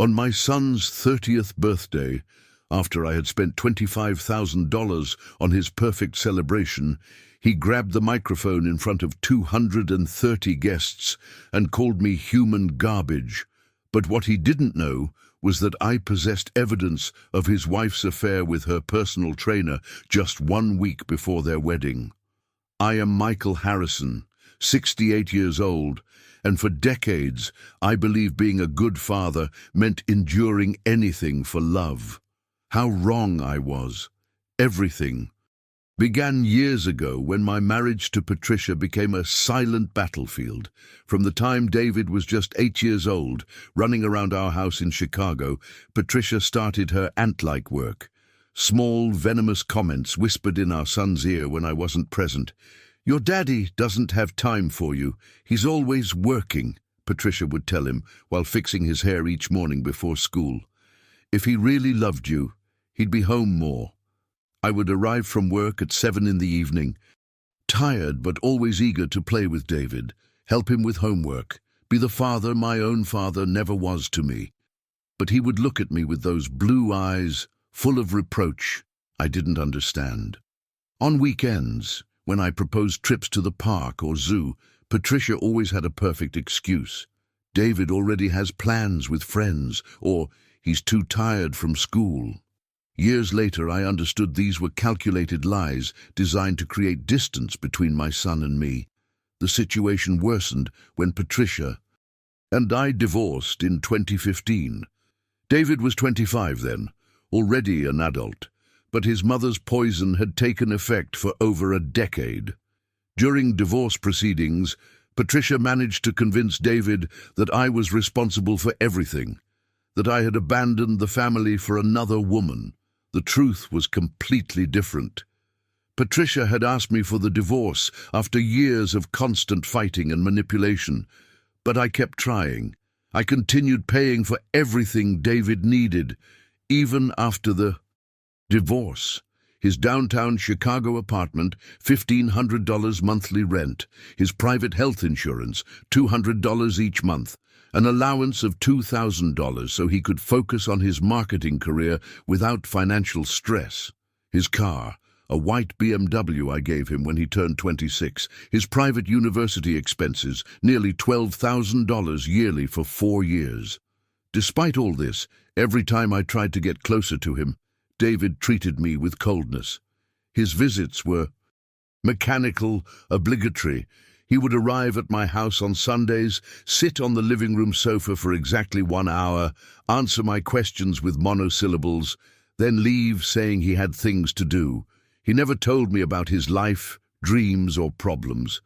On my son's 30th birthday, after I had spent $25,000 on his perfect celebration, he grabbed the microphone in front of 230 guests and called me human garbage. But what he didn't know was that I possessed evidence of his wife's affair with her personal trainer just 1 week before their wedding. I am Michael Harrison, 68 years old, and for decades I believed being a good father meant enduring anything for love. How wrong I was. Everything began years ago when my marriage to Patricia became a silent battlefield. From the time David was just 8 years old, running around our house in Chicago, Patricia started her ant-like work. Small, venomous comments whispered in our son's ear when I wasn't present. "Your daddy doesn't have time for you. He's always working," Patricia would tell him while fixing his hair each morning before school. "If he really loved you, he'd be home more." I would arrive from work at 7 in the evening, tired but always eager to play with David, help him with homework, be the father my own father never was to me. But he would look at me with those blue eyes, full of reproach I didn't understand. On weekends, when I proposed trips to the park or zoo, Patricia always had a perfect excuse. "David already has plans with friends," or "he's too tired from school." Years later, I understood these were calculated lies designed to create distance between my son and me. The situation worsened when Patricia and I divorced in 2015. David was 25 then, already an adult, but his mother's poison had taken effect for over a decade. During divorce proceedings, Patricia managed to convince David that I was responsible for everything, that I had abandoned the family for another woman. The truth was completely different. Patricia had asked me for the divorce after years of constant fighting and manipulation, but I kept trying. I continued paying for everything David needed, even after the divorce. His downtown Chicago apartment, $1,500 monthly rent, his private health insurance, $200 each month, an allowance of $2,000 so he could focus on his marketing career without financial stress. His car, a white BMW I gave him when he turned 26, his private university expenses, nearly $12,000 yearly for 4 years. Despite all this, every time I tried to get closer to him, David treated me with coldness. His visits were mechanical, obligatory. He would arrive at my house on Sundays, sit on the living room sofa for exactly 1 hour, answer my questions with monosyllables, then leave saying he had things to do. He never told me about his life, dreams, or problems.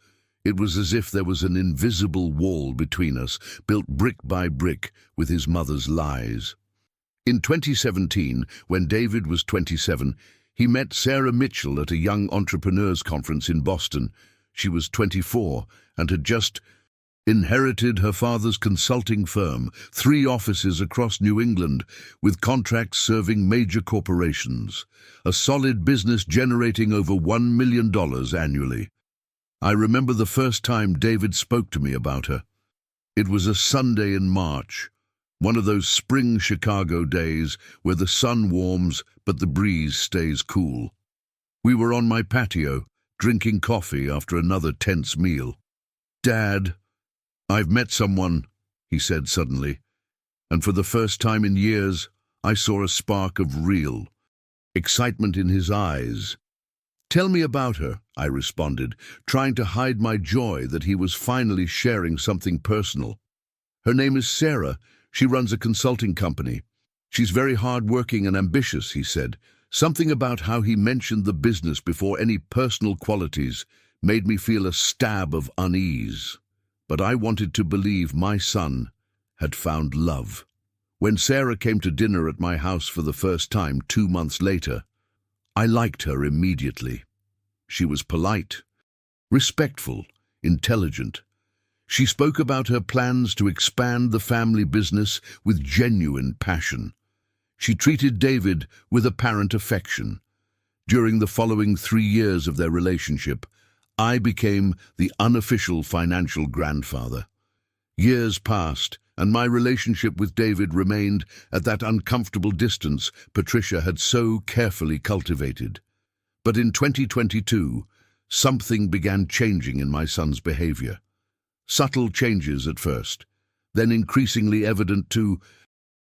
It was as if there was an invisible wall between us, built brick by brick with his mother's lies. In 2017, when David was 27, he met Sarah Mitchell at a young entrepreneurs conference in Boston. She was 24 and had just inherited her father's consulting firm, 3 offices across New England, with contracts serving major corporations, a solid business generating over $1 million annually. I remember the first time David spoke to me about her. It was a Sunday in March, one of those spring Chicago days where the sun warms but the breeze stays cool. We were on my patio, drinking coffee after another tense meal. "Dad, I've met someone," he said suddenly, and for the first time in years, I saw a spark of real excitement in his eyes. "Tell me about her," I responded, trying to hide my joy that he was finally sharing something personal. "Her name is Sarah. She runs a consulting company. She's very hard-working and ambitious," he said. Something about how he mentioned the business before any personal qualities made me feel a stab of unease. But I wanted to believe my son had found love. When Sarah came to dinner at my house for the first time 2 months later, I liked her immediately. She was polite, respectful, intelligent. She spoke about her plans to expand the family business with genuine passion. She treated David with apparent affection. During the following 3 years of their relationship, I became the unofficial financial grandfather. Years passed, and my relationship with David remained at that uncomfortable distance Patricia had so carefully cultivated. But in 2022, something began changing in my son's behavior. Subtle changes at first, then increasingly evident to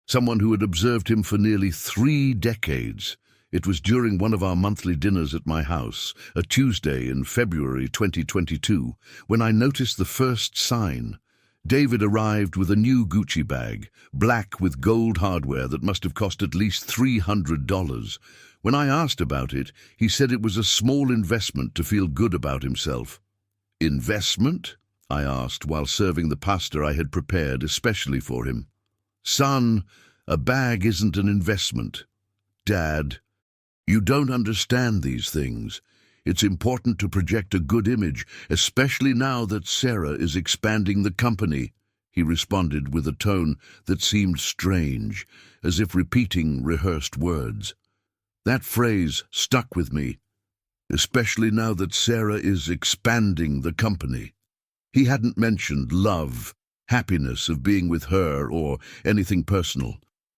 someone who had observed him for nearly 3 decades. It was during one of our monthly dinners at my house, a Tuesday in February 2022, when I noticed the first sign. David arrived with a new Gucci bag, black with gold hardware that must have cost at least $300. When I asked about it, he said it was a small investment to feel good about himself. Investment? I asked while serving the pasta I had prepared especially for him. Son, a bag isn't an investment. Dad, you don't understand these things. It's important to project a good image, especially now that Sarah is expanding the company, he responded with a tone that seemed strange, as if repeating rehearsed words. That phrase stuck with me, especially now that Sarah is expanding the company. He hadn't mentioned love, happiness of being with her, or anything personal.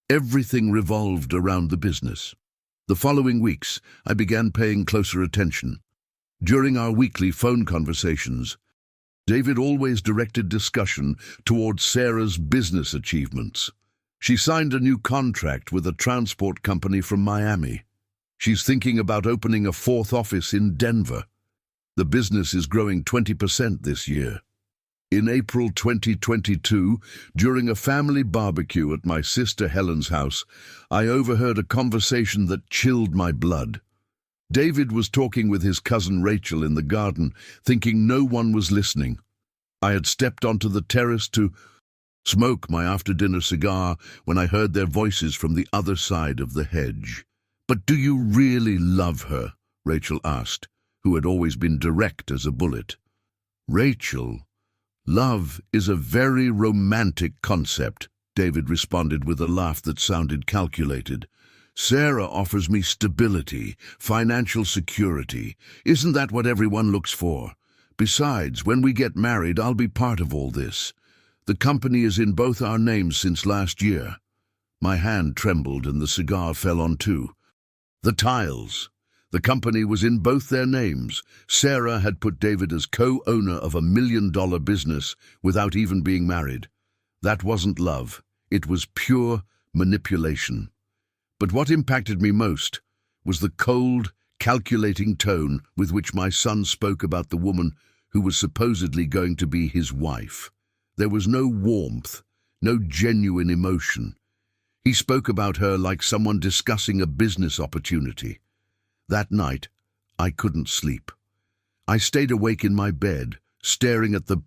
Everything revolved around the business. The following weeks, I began paying closer attention. During our weekly phone conversations, David always directed discussion towards Sarah's business achievements. She signed a new contract with a transport company from Miami. She's thinking about opening a 4th office in Denver. The business is growing 20% this year. In April 2022, during a family barbecue at my sister Helen's house, I overheard a conversation that chilled my blood. David was talking with his cousin Rachel in the garden, thinking no one was listening. I had stepped onto the terrace to smoke my after-dinner cigar when I heard their voices from the other side of the hedge. "But do you really love her?" Rachel asked, who had always been direct as a bullet. "Rachel, love is a very romantic concept," David responded with a laugh that sounded calculated. "Sarah offers me stability, financial security. Isn't that what everyone looks for? Besides, when we get married, I'll be part of all this. The company is in both our names since last year." My hand trembled and the cigar fell on two. The tiles. The company was in both their names. Sarah had put David as co-owner of $1 million business without even being married. That wasn't love. It was pure manipulation. But what impacted me most was the cold, calculating tone with which my son spoke about the woman who was supposedly going to be his wife. There was no warmth, no genuine emotion. He spoke about her like someone discussing a business opportunity. That night, I couldn't sleep. I stayed awake in my bed, staring at the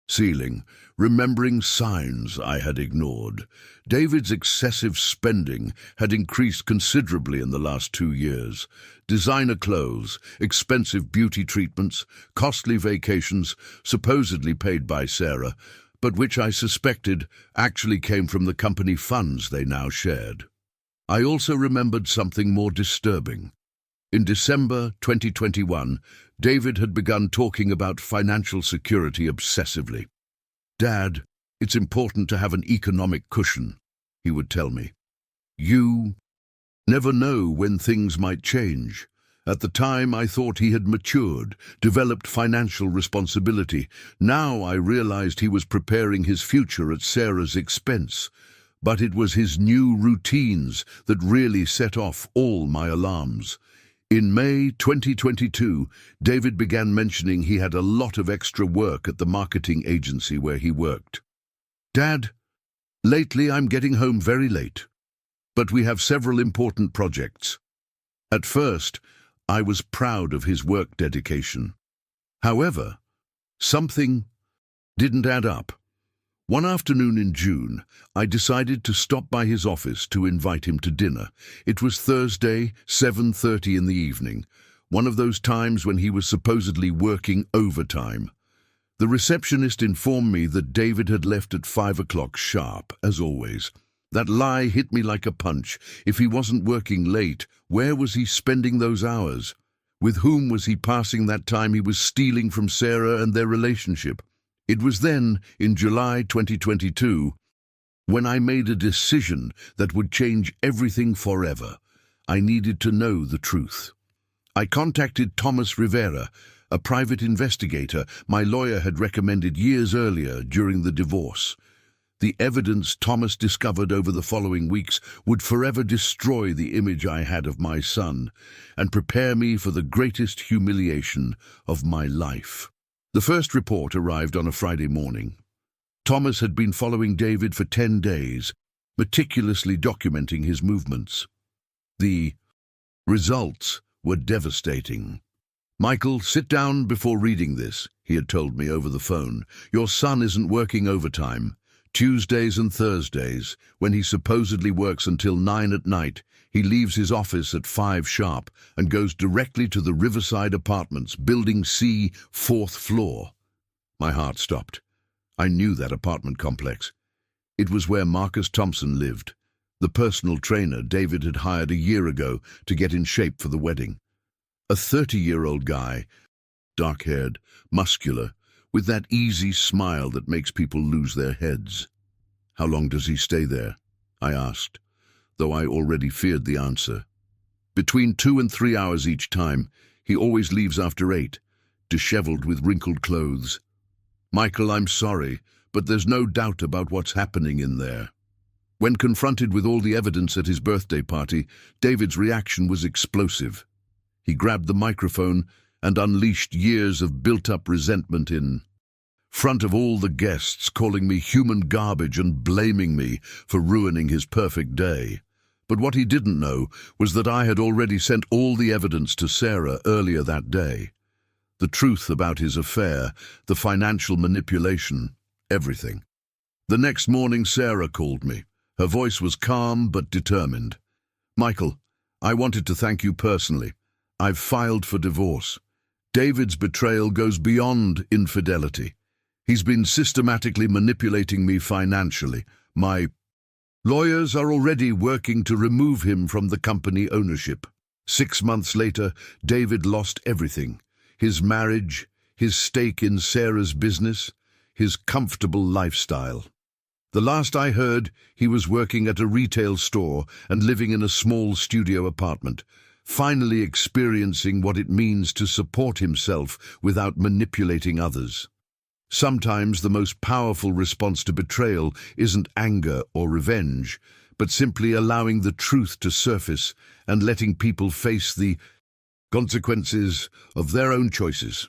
ceiling, remembering signs I had ignored. David's excessive spending had increased considerably in the last 2 years. Designer clothes, expensive beauty treatments, costly vacations, supposedly paid by Sarah, but which I suspected actually came from the company funds they now shared. I also remembered something more disturbing. In December 2021, David had begun talking about financial security obsessively. "Dad, it's important to have an economic cushion," he would tell me. "You never know when things might change." At the time, I thought he had matured, developed financial responsibility. Now I realized he was preparing his future at Sarah's expense. But it was his new routines that really set off all my alarms. In May 2022, David began mentioning he had a lot of extra work at the marketing agency where he worked. "Dad, lately I'm getting home very late, but we have several important projects." At first, I was proud of his work dedication. However, something didn't add up. One afternoon in June, I decided to stop by his office to invite him to dinner. It was Thursday, 7:30 in the evening, one of those times when he was supposedly working overtime. The receptionist informed me that David had left at 5 o'clock sharp, as always. That lie hit me like a punch. If he wasn't working late, where was he spending those hours? With whom was he passing that time he was stealing from Sarah and their relationship? It was then, in July 2022, When I made a decision that would change everything forever, I needed to know the truth. I contacted Thomas Rivera, a private investigator my lawyer had recommended years earlier during the divorce. The evidence Thomas discovered over the following weeks would forever destroy the image I had of my son and prepare me for the greatest humiliation of my life. The first report arrived on a Friday morning. Thomas had been following David for 10 days, meticulously documenting his movements. The results were devastating. "Michael, sit down before reading this," he had told me over the phone. "Your son isn't working overtime. Tuesdays and Thursdays, when he supposedly works until 9 at night, he leaves his office at 5 sharp and goes directly to the Riverside Apartments, Building C, 4th floor." My heart stopped. I knew that apartment complex. It was where Marcus Thompson lived, the personal trainer David had hired a year ago to get in shape for the wedding. A 30-year-old guy, dark-haired, muscular, with that easy smile that makes people lose their heads. "How long does he stay there?" I asked, though I already feared the answer. "Between 2 and 3 hours each time. He always leaves after 8, disheveled with wrinkled clothes." "Michael, I'm sorry, but there's no doubt about what's happening in there." When confronted with all the evidence at his birthday party, David's reaction was explosive. He grabbed the microphone and unleashed years of built-up resentment in front of all the guests, calling me human garbage and blaming me for ruining his perfect day. But what he didn't know was that I had already sent all the evidence to Sarah earlier that day. The truth about his affair, the financial manipulation, everything. The next morning, Sarah called me. Her voice was calm but determined. "Michael, I wanted to thank you personally. I've filed for divorce. David's betrayal goes beyond infidelity. He's been systematically manipulating me financially. My lawyers are already working to remove him from the company ownership." 6 months later, David lost everything. His marriage, his stake in Sarah's business, his comfortable lifestyle. The last I heard, he was working at a retail store and living in a small studio apartment, finally experiencing what it means to support himself without manipulating others. Sometimes the most powerful response to betrayal isn't anger or revenge, but simply allowing the truth to surface and letting people face the consequences of their own choices.